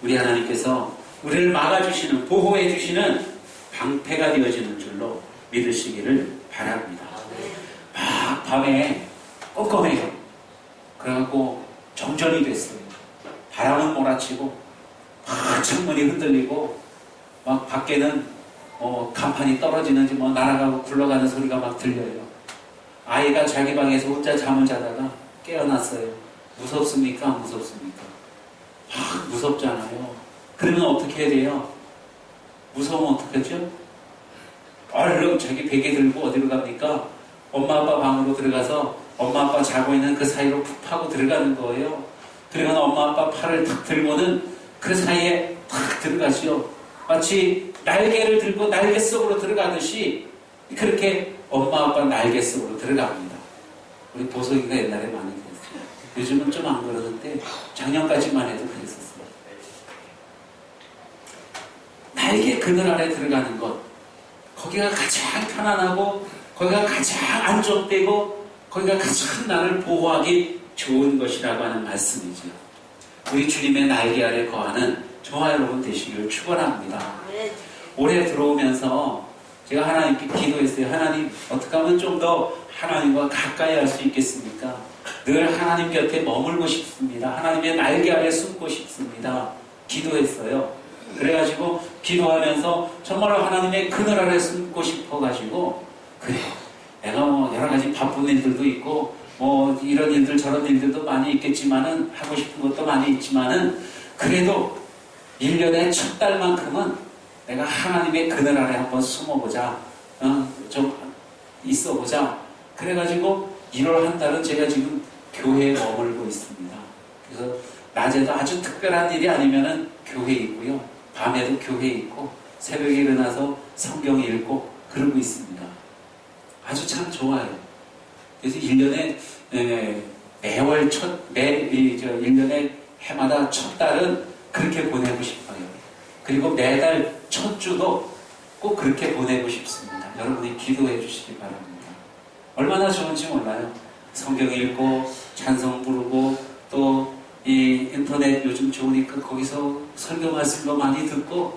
A: 우리 하나님께서 우리를 막아주시는, 보호해주시는 방패가 되어지는 줄로 믿으시기를 바랍니다. 막 밤에 껌껌해요. 그래갖고 정전이 됐어요. 바람은 몰아치고 막 창문이 흔들리고 막 밖에는 간판이 떨어지는지 뭐 날아가고 굴러가는 소리가 막 들려요. 아이가 자기 방에서 혼자 잠을 자다가 깨어났어요. 무섭습니까? 안 무섭습니까? 무섭잖아요. 그러면 어떻게 해야 돼요? 무서우면 어떡하죠? 얼른 자기 베개 들고 어디로 갑니까? 엄마 아빠 방으로 들어가서 엄마 아빠 자고 있는 그 사이로 푹 파고 들어가는 거예요. 그러면 엄마 아빠 팔을 탁 들고는 그 사이에 탁 들어가시오. 마치 날개를 들고 날개 속으로 들어가듯이 그렇게 엄마 아빠 날개 속으로 들어갑니다. 우리 보석이가 옛날에 많이 그랬어요. 요즘은 좀 안 그러는데 작년까지만 해도 그랬었어요. 날개 그늘 아래 들어가는 것, 거기가 가장 편안하고 거기가 가장 안정되고 거기가 가장 나를 보호하기 좋은 것이라고 하는 말씀이죠. 우리 주님의 날개 아래 거하는 저와 여러분 되시기를 축원합니다. 올해 들어오면서 제가 하나님께 기도했어요. 하나님, 어떻게 하면 좀 더 하나님과 가까이 할 수 있겠습니까? 늘 하나님 곁에 머물고 싶습니다. 하나님의 날개 아래 숨고 싶습니다. 기도했어요. 그래가지고 기도하면서 정말로 하나님의 그늘 아래 숨고 싶어가지고, 그래, 내가 뭐 여러 가지 바쁜 일들도 있고 뭐 이런 일들 저런 일들도 많이 있겠지만은, 하고 싶은 것도 많이 있지만은, 그래도 1년의 첫 달만큼은 내가 하나님의 그늘 아래 한번 숨어보자, 좀 있어보자. 그래가지고 1월 한 달은 제가 지금 교회에 머물고 있습니다. 그래서 낮에도 아주 특별한 일이 아니면은 교회에 있고요, 밤에도 교회에 있고 새벽에 일어나서 성경 읽고 그러고 있습니다. 아주 참 좋아요. 그래서 1년에 매월 1년에 해마다 첫 달은 그렇게 보내고 싶어요. 그리고 매달 첫 주도 꼭 그렇게 보내고 싶습니다. 여러분이 기도해 주시기 바랍니다. 얼마나 좋은지 몰라요. 성경 읽고 찬송 부르고 또 이 인터넷 요즘 좋으니까 거기서 설교 말씀도 많이 듣고,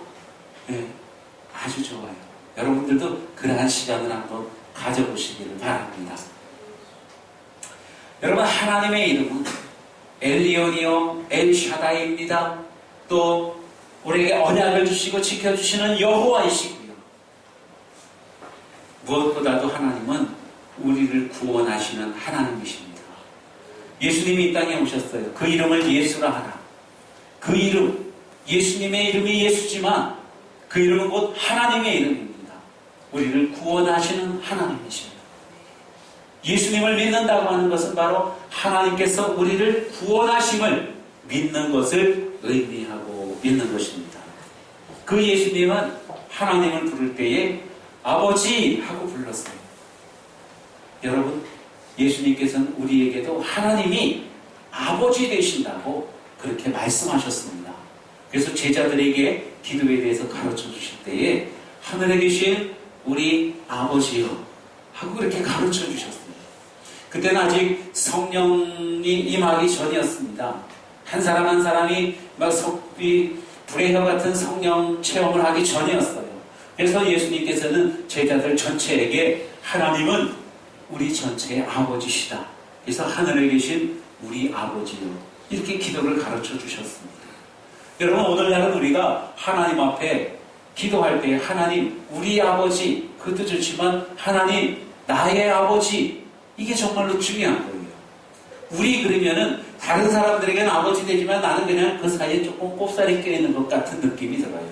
A: 아주 좋아요. 여러분들도 그러한 시간을 한번 가져보시기를 바랍니다. 여러분, 하나님의 이름은 엘리온이요 엘샤다이입니다. 또 우리에게 언약을 주시고 지켜주시는 여호와이시고요. 무엇보다도 하나님은 우리를 구원하시는 하나님이십니다. 예수님이 이 땅에 오셨어요. 그 이름을 예수라 하라. 그 이름, 예수님의 이름이 예수지만 그 이름은 곧 하나님의 이름입니다. 우리를 구원하시는 하나님이십니다. 예수님을 믿는다고 하는 것은 바로 하나님께서 우리를 구원하심을 믿는 것을 의미하고 믿는 것입니다. 그 예수님은 하나님을 부를 때에 아버지 하고 불렀어요. 여러분, 예수님께서는 우리에게도 하나님이 아버지 되신다고 그렇게 말씀하셨습니다. 그래서 제자들에게 기도에 대해서 가르쳐 주실 때에 하늘에 계신 우리 아버지요 하고 그렇게 가르쳐 주셨어요. 그때는 아직 성령이 임하기 전이었습니다. 한 사람 한 사람이 막 불의 혀 같은 성령 체험을 하기 전이었어요. 그래서 예수님께서는 제자들 전체에게 하나님은 우리 전체의 아버지시다. 그래서 하늘에 계신 우리 아버지요. 이렇게 기도를 가르쳐 주셨습니다. 여러분, 오늘날은 우리가 하나님 앞에 기도할 때 하나님 우리 아버지, 그것도 좋지만 하나님 나의 아버지, 이게 정말로 중요한 거예요. 우리 그러면은 다른 사람들에게는 아버지 되지만 나는 그냥 그 사이에 조금 꼽살이 껴있는 것 같은 느낌이 들어요.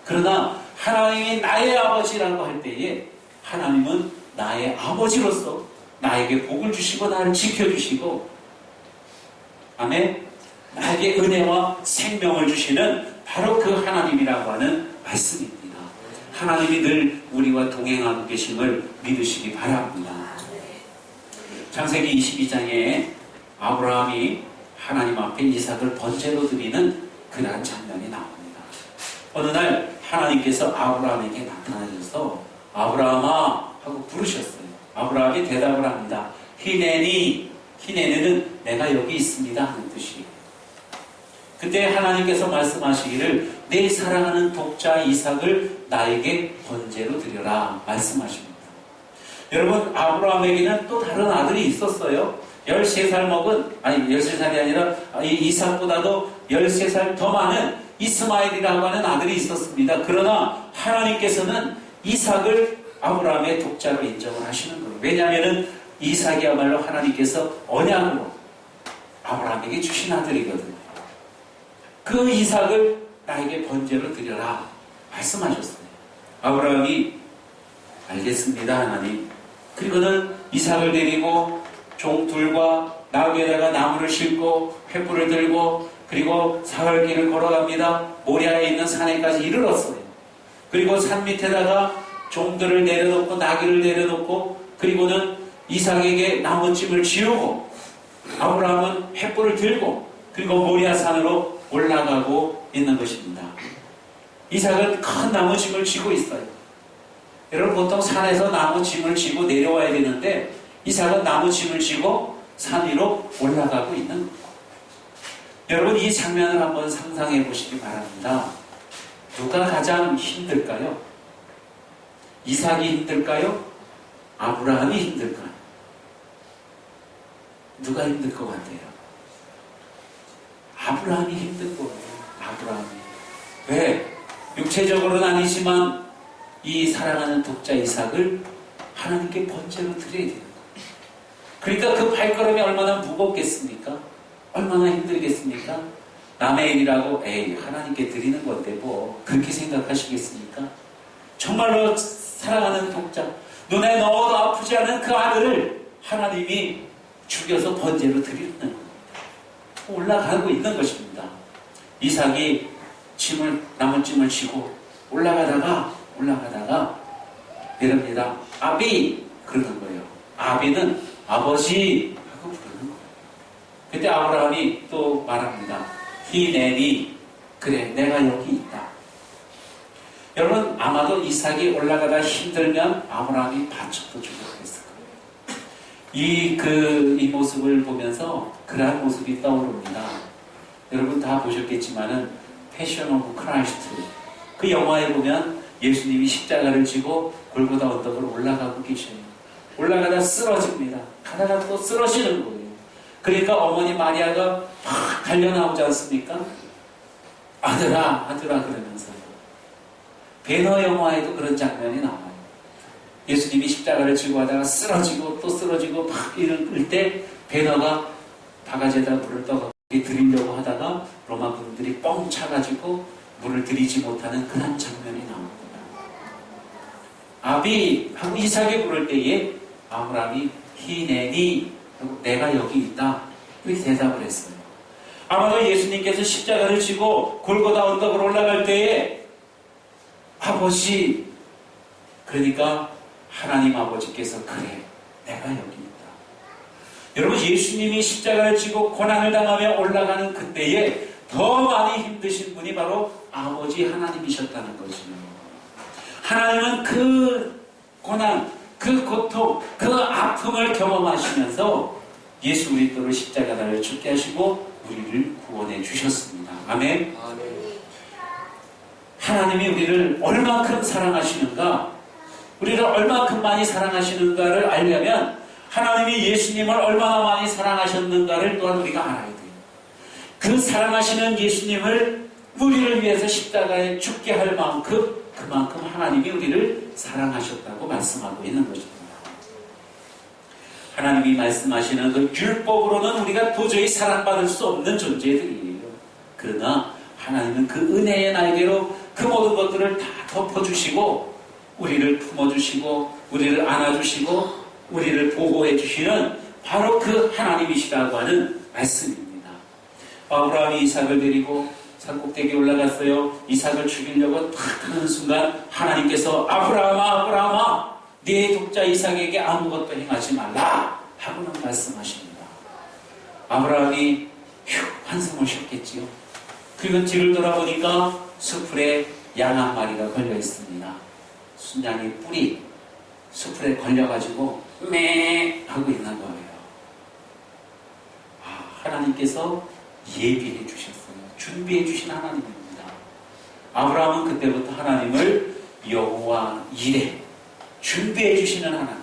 A: 그러나 하나님이 나의 아버지라고 할 때에 하나님은 나의 아버지로서 나에게 복을 주시고 나를 지켜주시고, 아멘, 나에게 은혜와 생명을 주시는 바로 그 하나님이라고 하는 말씀입니다. 하나님이 늘 우리와 동행하고 계심을 믿으시기 바랍니다. 창세기 22장에 아브라함이 하나님 앞에 이삭을 번제로 드리는 그러한 장면이 나옵니다. 어느 날 하나님께서 아브라함에게 나타나셔서 아브라함아 하고 부르셨어요. 아브라함이 대답을 합니다. 히네니, 히네니는 내가 여기 있습니다 하는 뜻이에요. 그때 하나님께서 말씀하시기를 내 사랑하는 독자 이삭을 나에게 번제로 드려라 말씀하십니다. 여러분, 아브라함에게는 또 다른 아들이 있었어요. 13살 먹은, 아니 13살이 아니라 이삭보다도 13살 더 많은 이스마엘이라고 하는 아들이 있었습니다. 그러나 하나님께서는 이삭을 아브라함의 독자로 인정을 하시는 거예요. 왜냐하면 이삭이야말로 하나님께서 언약으로 아브라함에게 주신 아들이거든요. 그 이삭을 나에게 번제로 드려라 말씀하셨어요. 아브라함이 알겠습니다 하나님. 그리고는 이삭을 데리고 종둘과 나귀에다가 나무를 싣고 횃불을 들고 그리고 사흘길을 걸어갑니다. 모리아에 있는 산에까지 이르렀어요. 그리고 산 밑에다가 종들을 내려놓고 나귀를 내려놓고 그리고는 이삭에게 나무찜을 지우고 아브라함은 횃불을 들고 그리고 모리아 산으로 올라가고 있는 것입니다. 이삭은 큰 나무짐을 지고 있어요. 여러분, 보통 산에서 나무짐을 지고 내려와야 되는데 이삭은 나무짐을 지고 산 위로 올라가고 있는 거예요. 여러분, 이 장면을 한번 상상해 보시기 바랍니다. 누가 가장 힘들까요? 이삭이 힘들까요? 아브라함이 힘들까요? 누가 힘들 것 같아요? 아브라함이 힘들 것 같아요. 아브라함이. 왜? 육체적으로는 아니지만 이 사랑하는 독자 이삭을 하나님께 번제로 드려야 되는 거예요. 그러니까 그 발걸음이 얼마나 무겁겠습니까? 얼마나 힘들겠습니까? 남의 일이라고 하나님께 드리는 건데 뭐 그렇게 생각하시겠습니까? 정말로 사랑하는 독자, 눈에 넣어도 아프지 않은 그 아들을 하나님이 죽여서 번제로 드리는 겁니다. 올라가고 있는 것입니다. 이삭이 나무찜을 지고 올라가다가 이럽니다. 아비! 그러는 거예요. 아비는 아버지 하고 부르는 거예요. 그때 아브라함이 또 말합니다. 히네니, 그래 내가 여기 있다. 여러분, 아마도 이삭이 올라가다 힘들면 아브라함이 받쳐도 주고 그랬을 거예요. 이 모습을 보면서 그러한 모습이 떠오릅니다. 여러분 다 보셨겠지만은 패션 오브 크라이스트, 그 영화에 보면 예수님이 십자가를 지고 골고다 언덕으로 올라가고 계셔요. 올라가다 쓰러집니다. 가다가 또 쓰러지는 거예요. 그러니까 어머니 마리아가 막 달려나오지 않습니까? 아들아 그러면서요. 배너 영화에도 그런 장면이 나와요. 예수님이 십자가를 지고 하다가 쓰러지고 또 쓰러지고 막 이럴 때 배너가 바가지에다 물을 떠서 드리려고 하다가 로마 군들이 뻥 차가지고 물을 들이지 못하는 그런 장면이 나옵니다. 아비 하고 이삭이 부를 때에 아브라함이 히네니 하고 내가 여기 있다 이렇게 대답을 했어요. 아마도 예수님께서 십자가를 지고 골고다 언덕으로 올라갈 때에 아버지, 그러니까 하나님 아버지께서 그래 내가 여기 있다. 여러분, 예수님이 십자가를 지고 고난을 당하며 올라가는 그때에 더 많이 힘드신 분이 바로 아버지 하나님이셨다는 거죠. 하나님은 그 고난, 그 고통, 그 아픔을 경험하시면서 예수 그리스도를 십자가 달려 죽게 하시고 우리를 구원해 주셨습니다. 아멘. 하나님이 우리를 얼마큼 사랑하시는가, 우리를 얼마큼 많이 사랑하시는가를 알려면 하나님이 예수님을 얼마나 많이 사랑하셨는가를 또한 우리가 알아야 돼요. 그 사랑하시는 예수님을 우리를 위해서 십자가에 죽게 할 만큼 그만큼 하나님이 우리를 사랑하셨다고 말씀하고 있는 것입니다. 하나님이 말씀하시는 그 율법으로는 우리가 도저히 사랑받을 수 없는 존재들이에요. 그러나 하나님은 그 은혜의 날개로 그 모든 것들을 다 덮어주시고 우리를 품어주시고 우리를 안아주시고 우리를 보호해 주시는 바로 그 하나님이시라고 하는 말씀입니다. 아브라함이 이삭을 데리고 산꼭대기에 올라갔어요. 이삭을 죽이려고 탁 하는 순간 하나님께서 아브라함아 아브라함아 네 독자 이삭에게 아무것도 행하지 말라 하고는 말씀하십니다. 아브라함이 한숨을 쉬었겠지요. 그리고 뒤를 돌아보니까 수풀에 양 한 마리가 걸려 있습니다. 순양의 뿔이 수풀에 걸려가지고 매 하고 있는 거예요. 하나님께서 예비해 주셨어요. 준비해 주신 하나님입니다. 아브라함은 그때부터 하나님을 여호와 이레, 준비해 주시는 하나님,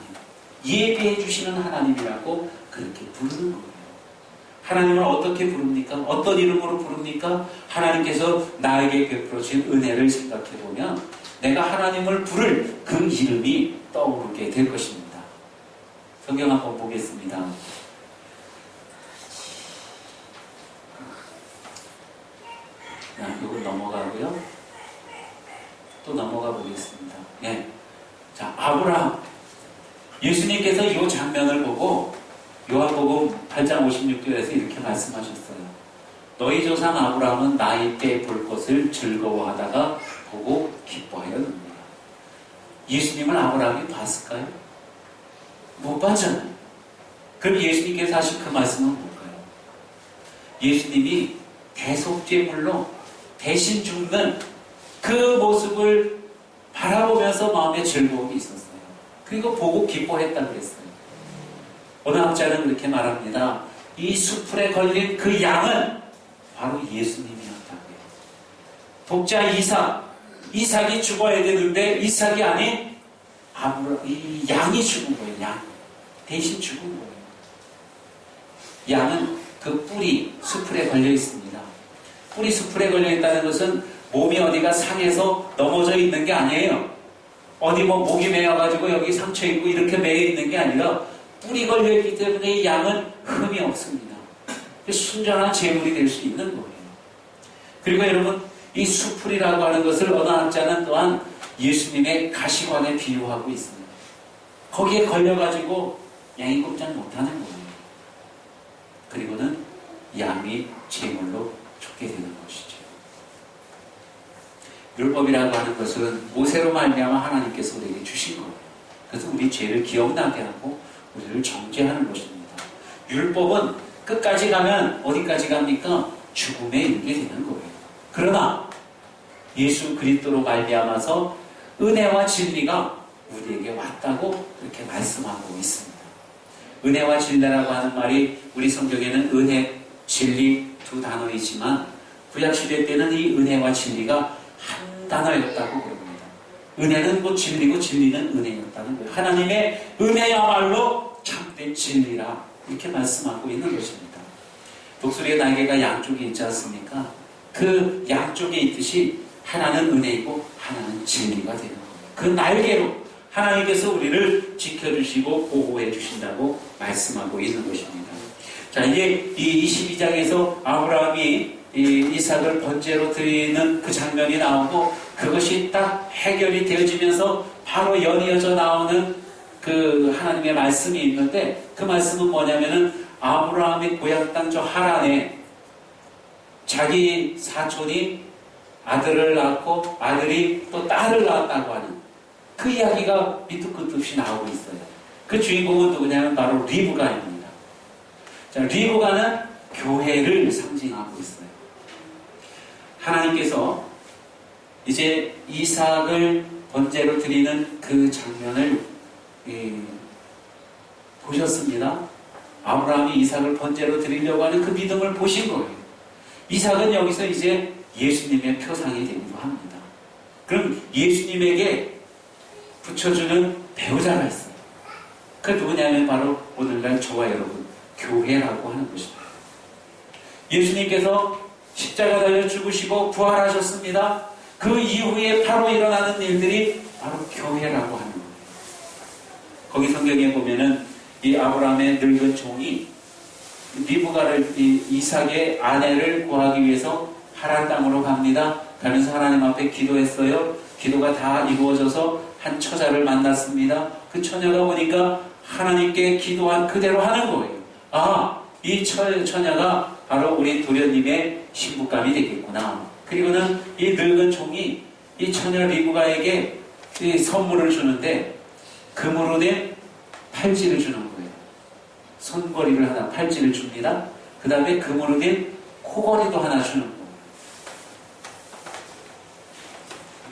A: 예비해 주시는 하나님이라고 그렇게 부르는 거예요. 하나님을 어떻게 부릅니까? 어떤 이름으로 부릅니까? 하나님께서 나에게 베풀어 주신 은혜를 생각해 보면 내가 하나님을 부를 그 이름이 떠오르게 될 것입니다. 성경 한번 보겠습니다. 이거 넘어가고요. 또 넘어가 보겠습니다. 예. 자, 아브라함. 예수님께서 이 장면을 보고 요한복음 8장 56절에서 이렇게 말씀하셨어요. 너희 조상 아브라함은 나이 때 볼 것을 즐거워하다가 보고 기뻐하였느니라. 예수님을 아브라함이 봤을까요? 못 봤잖아요. 그럼 예수님께서 하신 그 말씀은 뭘까요? 예수님이 대속죄물로 대신 죽는 그 모습을 바라보면서 마음에 즐거움이 있었어요. 그리고 보고 기뻐했다고 그랬어요. 어느 학자는 그렇게 말합니다. 이 수풀에 걸린 그 양은 바로 예수님이었다고요. 독자 이삭이 죽어야 되는데 이삭이 아닌 이 양이 죽은 거예요. 양 대신 죽은 거예요. 양은 그 뿔이 수풀에 걸려 있습니다. 뿔이 수풀에 걸려 있다는 것은 몸이 어디가 상해서 넘어져 있는 게 아니에요. 어디 목이 메어가지고 여기 상처 있고 이렇게 메어 있는 게 아니라 뿔이 걸려 있기 때문에 이 양은 흠이 없습니다. 순전한 제물이 될 수 있는 거예요. 그리고 여러분, 이 수풀이라고 하는 것을 어느 학자는 또한 예수님의 가시관에 비유하고 있습니다. 거기에 걸려가지고 양이 꼼짝 못하는 거예요. 그리고는 양이 제물로 죽게 되는 것이죠. 율법이라고 하는 것은 모세로 말미암아 하나님께서 우리에게 주신 거예요. 그래서 우리 죄를 기억나게 하고 우리를 정죄하는 것입니다. 율법은 끝까지 가면 어디까지 갑니까? 죽음에 이르게 되는 거예요. 그러나 예수 그리스도로 말미암아서 은혜와 진리가 우리에게 왔다고 그렇게 말씀하고 있습니다. 은혜와 진리라고 하는 말이 우리 성경에는 은혜, 진리 두 단어이지만 구약시대 때는 이 은혜와 진리가 한 단어였다고 그럽니다. 은혜는 곧 진리고 진리는 은혜였다는 거예요. 하나님의 은혜야말로 참된 진리라 이렇게 말씀하고 있는 것입니다. 독수리의 날개가 양쪽에 있지 않습니까? 그 양쪽에 있듯이 하나는 은혜이고 하나는 진리가 되는 거예요. 그 날개로 하나님께서 우리를 지켜주시고 보호해 주신다고 말씀하고 있는 것입니다. 자, 이제 이 22장에서 아브라함이 이삭을 번제로 드리는 그 장면이 나오고 그것이 딱 해결이 되어지면서 바로 연이어져 나오는 그 하나님의 말씀이 있는데 그 말씀은 뭐냐면은 아브라함의 고향 땅 저 하란에 자기 사촌이 아들을 낳고 아들이 또 딸을 낳았다고 하는 그 이야기가 밑도 끝도 없이 나오고 있어요. 그 주인공은 누구냐면 바로 리브가입니다. 자, 리브가는 교회를 상징하고 있어요. 하나님께서 이제 이삭을 번제로 드리는 그 장면을 보셨습니다. 아브라함이 이삭을 번제로 드리려고 하는 그 믿음을 보신 거예요. 이삭은 여기서 이제 예수님의 표상이 되기도 합니다. 그럼 예수님에게 붙여주는 배우자가 있어요. 그 누구냐면 바로 오늘날 저와 여러분, 교회라고 하는 것입니다. 예수님께서 십자가 달려 죽으시고 부활하셨습니다. 그 이후에 바로 일어나는 일들이 바로 교회라고 하는 거예요. 거기 성경에 보면은 이 아브라함의 늙은 종이 리브가를 이삭의 아내를 구하기 위해서 하란 땅으로 갑니다. 가면서 하나님 앞에 기도했어요. 기도가 다 이루어져서 한 처자를 만났습니다. 그 처녀가 보니까 하나님께 기도한 그대로 하는 거예요. 아, 이 처녀가 바로 우리 도련님의 신부감이 되겠구나. 그리고는 이 늙은 종이 이 처녀 리브가에게 이 선물을 주는데 금으로 된 팔찌를 주는 거예요. 손걸이를 하나, 팔찌를 줍니다. 그 다음에 금으로 된 코걸이도 하나 주는 거예요.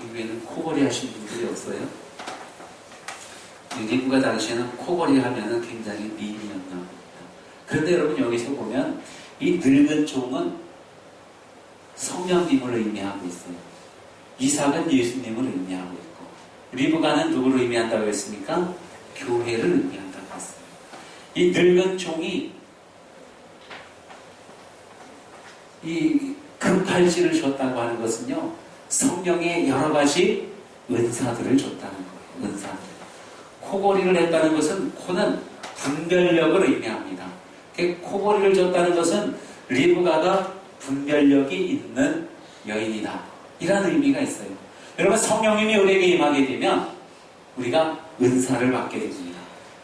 A: 미국에는 코걸이 하신 분들이 없어요? 리브가 당시에는 코걸이 하면은 굉장히 미인이었나 봅니다. 그런데 여러분 여기서 보면 이 늙은 종은 성령님을 의미하고 있어요. 이삭은 예수님을 의미하고 있고 리브가는 누구를 의미한다고 했습니까? 교회를 의미한다고 했어요. 이 늙은 종이 이 금팔찌를 줬다고 하는 것은요, 성령의 여러 가지 은사들을 줬다는 거예요. 은사들. 코걸이를 했다는 것은 코는 분별력을 의미합니다. 코걸이를 줬다는 것은 리브가가 분별력이 있는 여인이다. 이런 의미가 있어요. 여러분 성령님이 우리에게 임하게 되면 우리가 은사를 받게 됩니다.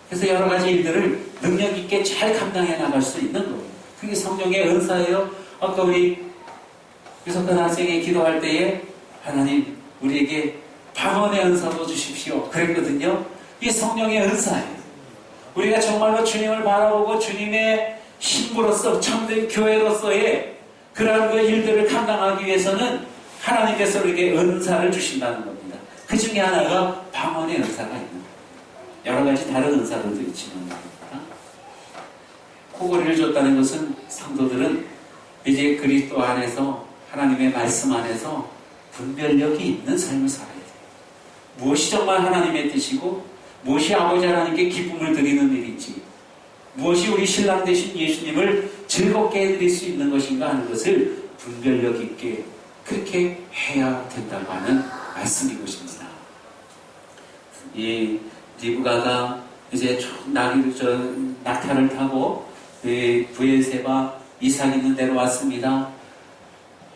A: 그래서 여러 가지 일들을 능력 있게 잘 감당해 나갈 수 있는 거예요. 그게 성령의 은사예요. 아까 우리 유석한 학생이 기도할 때에 하나님 우리에게 방언의 은사도 주십시오. 그랬거든요. 이게 성령의 은사예요. 우리가 정말로 주님을 바라보고 주님의 신부로서 참된 교회로서의 그러한 그 일들을 감당하기 위해서는 하나님께서 우리에게 은사를 주신다는 겁니다. 그 중에 하나가 방언의 은사가 있는 거예요. 여러 가지 다른 은사들도 있지만 말입니다. 코걸이를 줬다는 것은 성도들은 이제 그리스도 안에서 하나님의 말씀 안에서 분별력이 있는 삶을 살아야 돼요. 무엇이 정말 하나님의 뜻이고 무엇이 아버지 하나님께 기쁨을 드리는 일인지 무엇이 우리 신랑 되신 예수님을 즐겁게 해드릴 수 있는 것인가 하는 것을 분별력 있게 그렇게 해야 된다고 하는 말씀인 것입니다. 이 리브가가 이제 낙타를 타고 브엘세바 이삭 있는 데로 왔습니다.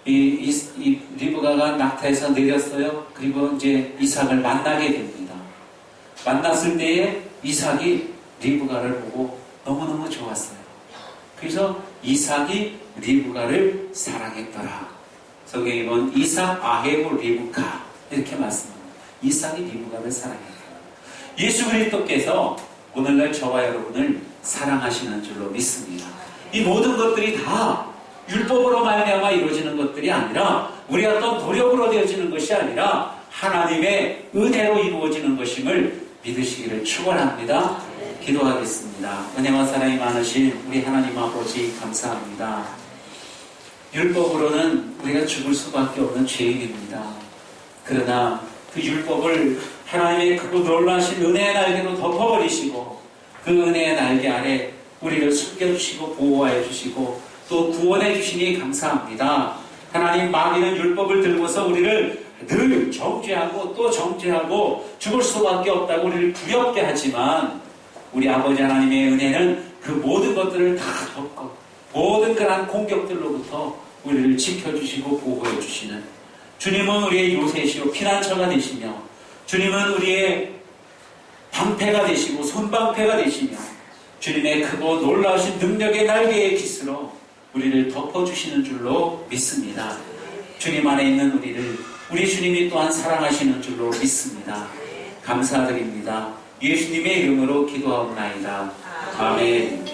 A: 이 리브가가 낙타에서 내렸어요. 그리고 이제 이삭을 만나게 됩니다. 만났을 때에 이삭이 리브가를 보고 너무너무 좋았어요. 그래서 이삭이 리브가를 사랑했더라. 성경에 보면 이삭 아헤고 리브가 이렇게 말씀합니다. 이삭이 리브가를 사랑했더라. 예수 그리스도께서 오늘날 저와 여러분을 사랑하시는 줄로 믿습니다. 이 모든 것들이 다 율법으로 말미암아 이루어지는 것들이 아니라 우리 어떤 노력으로 되어지는 것이 아니라 하나님의 은혜로 이루어지는 것임을 믿으시기를 축원합니다. 기도하겠습니다. 은혜와 사랑이 많으신 우리 하나님 아버지 감사합니다. 율법으로는 우리가 죽을 수밖에 없는 죄인입니다. 그러나 그 율법을 하나님의 그 놀라신 은혜의 날개로 덮어버리시고 그 은혜의 날개 아래 우리를 숨겨주시고 보호하여 주시고 또 구원해 주시니 감사합니다. 하나님 마귀는 율법을 들고서 우리를 늘 정죄하고 또 정죄하고 죽을 수밖에 없다고 우리를 두렵게 하지만 우리 아버지 하나님의 은혜는 그 모든 것들을 다 덮고 모든 그러한 공격들로부터 우리를 지켜주시고 보호해 주시는 주님은 우리의 요새시오 피난처가 되시며 주님은 우리의 방패가 되시고 손방패가 되시며 주님의 크고 놀라우신 능력의 날개의 깃으로 우리를 덮어주시는 줄로 믿습니다. 주님 안에 있는 우리를 우리 주님이 또한 사랑하시는 줄로 믿습니다. 감사드립니다. 예수님의 이름으로 기도하옵나이다. 아멘.